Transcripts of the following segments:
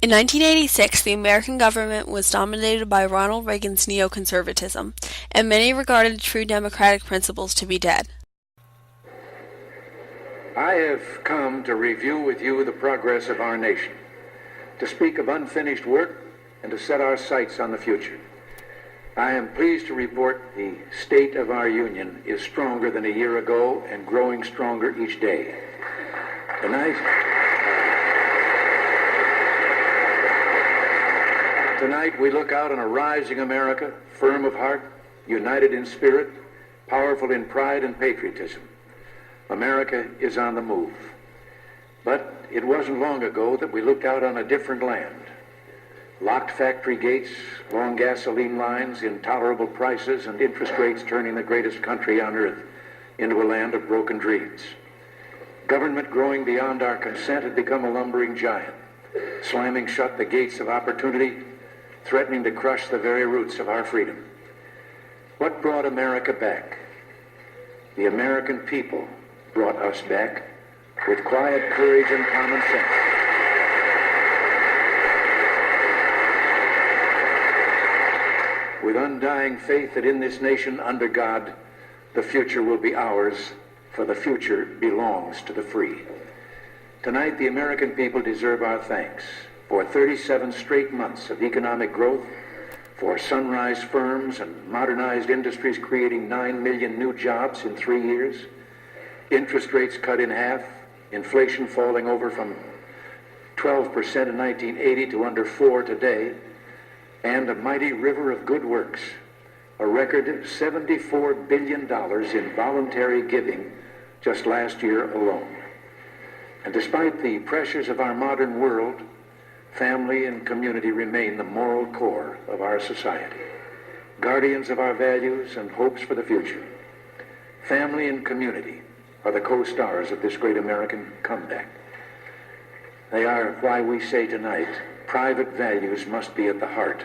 In 1986, the American government was dominated by Ronald Reagan's neoconservatism, and many regarded true democratic principles to be dead. I have come to review with you the progress of our nation, to speak of unfinished work, and to set our sights on the future. I am pleased to report the state of our union is stronger than a year ago and growing stronger each day. Tonight we look out on a rising America, firm of heart, united in spirit, powerful in pride and patriotism. America is on the move. But it wasn't long ago that we looked out on a different land. Locked factory gates, long gasoline lines, intolerable prices, and interest rates turning the greatest country on earth into a land of broken dreams. Government growing beyond our consent had become a lumbering giant, slamming shut the gates of opportunity, threatening to crush the very roots of our freedom. What brought America back? The American people brought us back with quiet courage and common sense. With undying faith that in this nation, under God, the future will be ours, for the future belongs to the free. Tonight, the American people deserve our thanks for 37 straight months of economic growth, for sunrise firms and modernized industries creating 9 million new jobs in 3 years, interest rates cut in half, inflation falling over from 12% in 1980 to under 4% today, and a mighty river of good works, a record $74 billion in voluntary giving just last year alone. And despite the pressures of our modern world, family and community remain the moral core of our society, guardians of our values and hopes for the future. Family and community are the co-stars of this great American comeback. They are why we say tonight, private values must be at the heart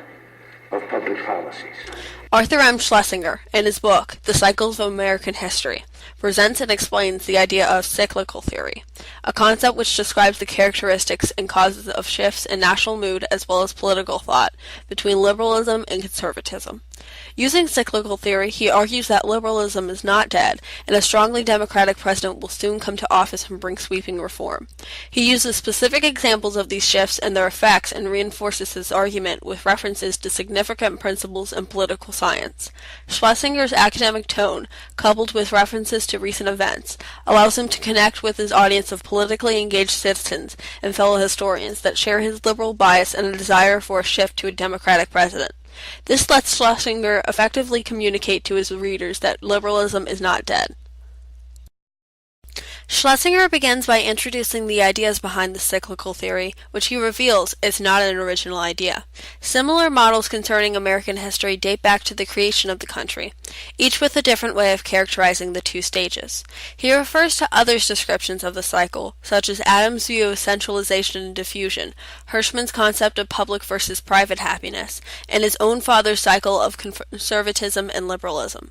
of public policies. Arthur M. Schlesinger, in his book, The Cycles of American History, presents and explains the idea of cyclical theory, a concept which describes the characteristics and causes of shifts in national mood as well as political thought between liberalism and conservatism. Using cyclical theory, he argues that liberalism is not dead, and a strongly democratic president will soon come to office and bring sweeping reform. He uses specific examples of these shifts and their effects and reinforces his argument with references to significant principles in political science. Schlesinger's academic tone, coupled with references to recent events, allows him to connect with his audience of politically engaged citizens and fellow historians that share his liberal bias and a desire for a shift to a democratic president. This lets Schlesinger effectively communicate to his readers that liberalism is not dead. Schlesinger begins by introducing the ideas behind the cyclical theory, which he reveals is not an original idea. Similar models concerning American history date back to the creation of the country, each with a different way of characterizing the two stages. He refers to others' descriptions of the cycle, such as Adams' view of centralization and diffusion, Hirschman's concept of public versus private happiness, and his own father's cycle of conservatism and liberalism.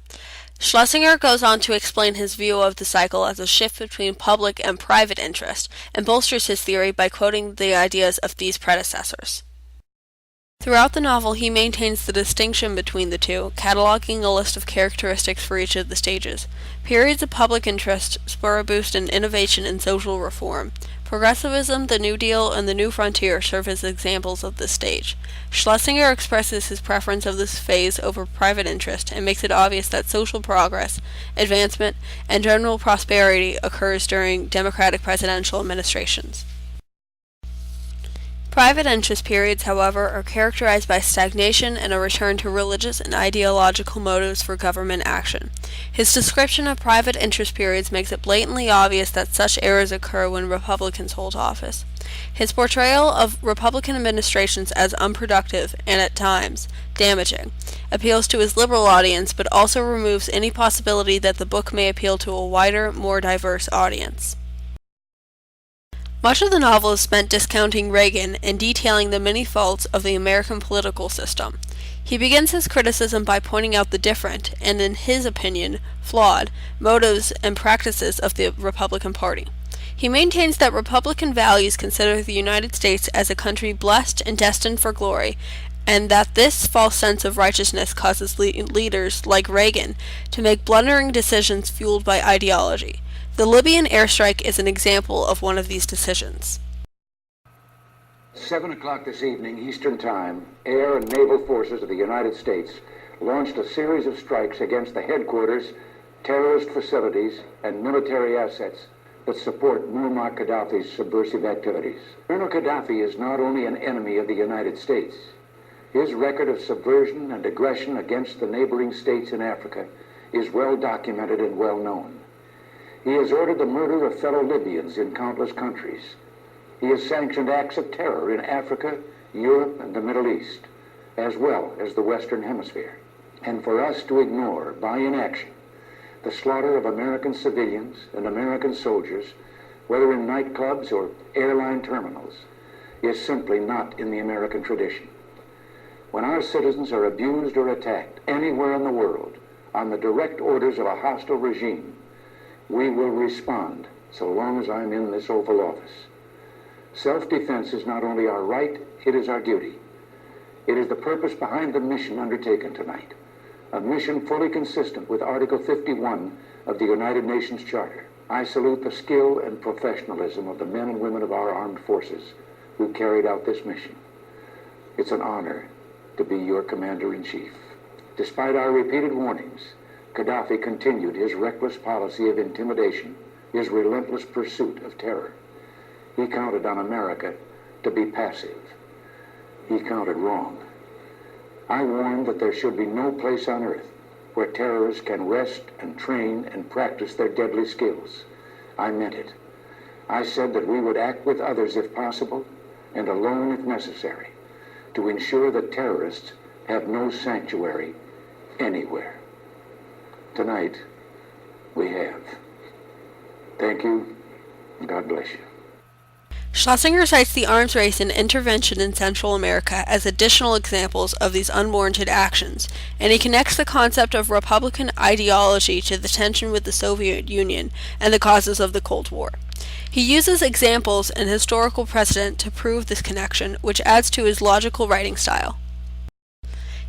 Schlesinger goes on to explain his view of the cycle as a shift between public and private interest, and bolsters his theory by quoting the ideas of these predecessors. Throughout the novel, he maintains the distinction between the two, cataloging a list of characteristics for each of the stages. Periods of public interest spur a boost in innovation and social reform. Progressivism, the New Deal, and the New Frontier serve as examples of this stage. Schlesinger expresses his preference of this phase over private interest and makes it obvious that social progress, advancement, and general prosperity occurs during democratic presidential administrations. Private interest periods, however, are characterized by stagnation and a return to religious and ideological motives for government action. His description of private interest periods makes it blatantly obvious that such errors occur when Republicans hold office. His portrayal of Republican administrations as unproductive and, at times, damaging appeals to his liberal audience, but also removes any possibility that the book may appeal to a wider, more diverse audience. Much of the novel is spent discounting Reagan and detailing the many faults of the American political system. He begins his criticism by pointing out the different, and in his opinion, flawed, motives and practices of the Republican Party. He maintains that Republican values consider the United States as a country blessed and destined for glory, and that this false sense of righteousness causes leaders like Reagan to make blundering decisions fueled by ideology. The Libyan airstrike is an example of one of these decisions. 7 o'clock this evening, Eastern Time, air and naval forces of the United States launched a series of strikes against the headquarters, terrorist facilities, and military assets that support Muammar Gaddafi's subversive activities. Colonel Gaddafi is not only an enemy of the United States. His record of subversion and aggression against the neighboring states in Africa is well documented and well known. He has ordered the murder of fellow Libyans in countless countries. He has sanctioned acts of terror in Africa, Europe, and the Middle East, as well as the Western Hemisphere. And for us to ignore, by inaction, the slaughter of American civilians and American soldiers, whether in nightclubs or airline terminals, is simply not in the American tradition. When our citizens are abused or attacked anywhere in the world on the direct orders of a hostile regime, we will respond so long as I'm in this Oval Office. Self-defense is not only our right, it is our duty. It is the purpose behind the mission undertaken tonight, a mission fully consistent with Article 51 of the United Nations Charter. I salute the skill and professionalism of the men and women of our armed forces who carried out this mission. It's an honor to be your Commander-in-Chief. Despite our repeated warnings, Gaddafi continued his reckless policy of intimidation, his relentless pursuit of terror. He counted on America to be passive. He counted wrong. I warned that there should be no place on earth where terrorists can rest and train and practice their deadly skills. I meant it. I said that we would act with others if possible, and alone if necessary, to ensure that terrorists have no sanctuary anywhere. Tonight, we have. Thank you. God bless you. Schlesinger cites the arms race and intervention in Central America as additional examples of these unwarranted actions, and he connects the concept of Republican ideology to the tension with the Soviet Union and the causes of the Cold War. He uses examples and historical precedent to prove this connection, which adds to his logical writing style.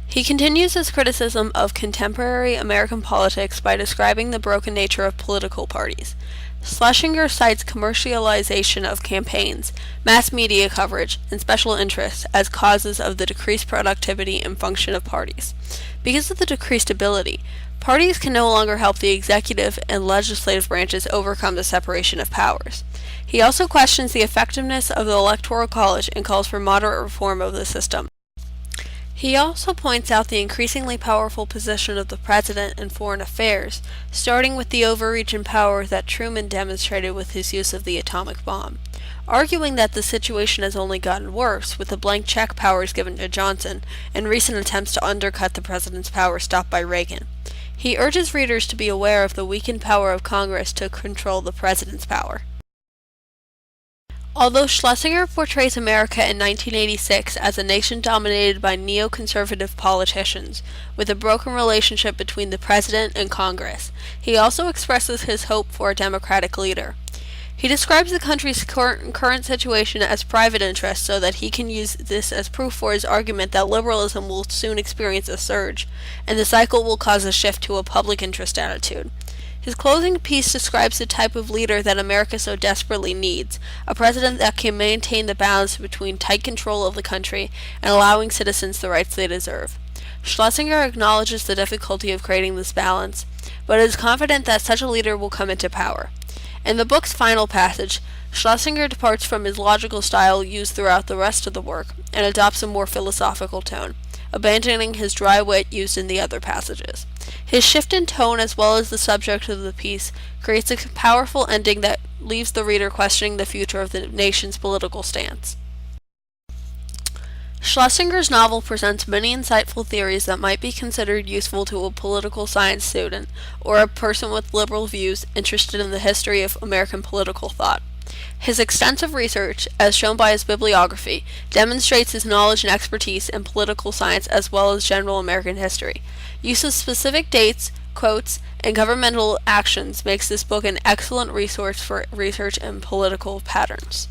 He continues his criticism of contemporary American politics by describing the broken nature of political parties. Schlesinger cites commercialization of campaigns, mass media coverage, and special interests as causes of the decreased productivity and function of parties. Because of the decreased ability, parties can no longer help the executive and legislative branches overcome the separation of powers. He also questions the effectiveness of the Electoral College and calls for moderate reform of the system. He also points out the increasingly powerful position of the president in foreign affairs, starting with the overreach in power that Truman demonstrated with his use of the atomic bomb, arguing that the situation has only gotten worse with the blank check powers given to Johnson and recent attempts to undercut the president's power stopped by Reagan. He urges readers to be aware of the weakened power of Congress to control the president's power. Although Schlesinger portrays America in 1986 as a nation dominated by neoconservative politicians, with a broken relationship between the president and Congress, he also expresses his hope for a democratic leader. He describes the country's current situation as private interest so that he can use this as proof for his argument that liberalism will soon experience a surge, and the cycle will cause a shift to a public interest attitude. His closing piece describes the type of leader that America so desperately needs, a president that can maintain the balance between tight control of the country and allowing citizens the rights they deserve. Schlesinger acknowledges the difficulty of creating this balance, but is confident that such a leader will come into power. In the book's final passage, Schlesinger departs from his logical style used throughout the rest of the work and adopts a more philosophical tone, abandoning his dry wit used in the other passages. His shift in tone as well as the subject of the piece creates a powerful ending that leaves the reader questioning the future of the nation's political stance. Schlesinger's novel presents many insightful theories that might be considered useful to a political science student or a person with liberal views interested in the history of American political thought. His extensive research, as shown by his bibliography, demonstrates his knowledge and expertise in political science as well as general American history. Use of specific dates, quotes, and governmental actions makes this book an excellent resource for research in political patterns.